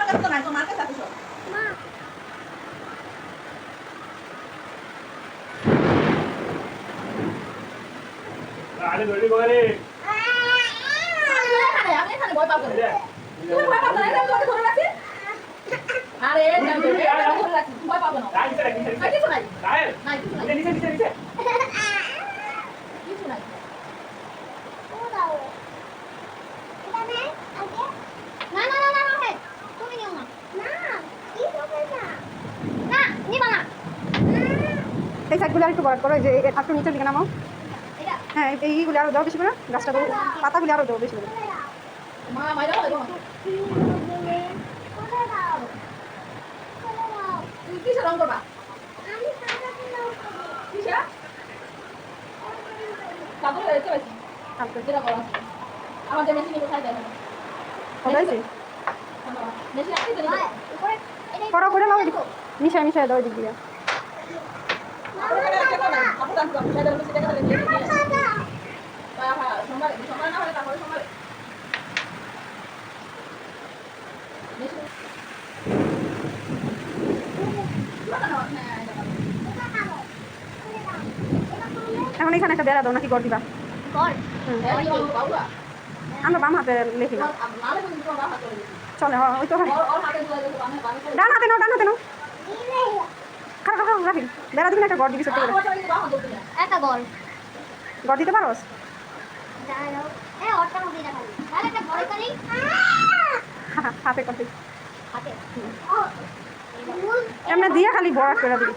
কাছে তো নাই, তোমার কাছে আছে সব। মা আরে ধরে করে আমি এখানে ভয় পাবো না। তুমি ভয় পাবো না, এটা তোমাকে ধরে রাখছি। আরে এটা ধরে রাখছি, ভয় পাবো না। রাইছে রাইছে আর কিছু নাই, রাইল নাই কিছু নাই, নিচে নিচে নিচে কিছু নাই। ও দাও এটা নে আগে না না না না না তুমি নিও না না কি হবে না না নিবা না এই সাইডগুলো আর একটু বড় করো, যে একটু নিচের দিকে নামাও। এটা হ্যাঁ এইগুলো আরো দাও বেশি করে, গাছটা দাও, পাতাগুলো আরো দাও বেশি করে। মা মাইরা হলো গো। কোথায় দাও কোথায় দাও তুমি কিসে রং করবা? আমি সাদা দিলাম কিসে? কাপড় হয়েছে বেশি। আচ্ছা যেটা করা আছে। আমাদের মেশিনে কোথায় দেয় না? ওটাইছে মেশিন আছে তো ভাই উপরে এটা করো করে নাও, মিশাই মিশাই দাও এদিক দিয়ে। এখন এখানে একটা বেড়া দাও, নাকি গড় দিবা? কর আমরা বাম হাতে লেখি না, চলে ওই তো হয়। ডান হাতে নাও, ডান হাতে নাও, খারাপ খারাপ রাখি। বেড়া দিবি না, একটা গড় দিবি ছোট্ট করে। একটা গল গড় দিতে পারোস? দাঁড়াও এই অটটা মধ্যে দেখা যাবে আর একটা বড় করি হাতে করতে হাতে এমনি দিয়ে খালি বড় করে দিবি।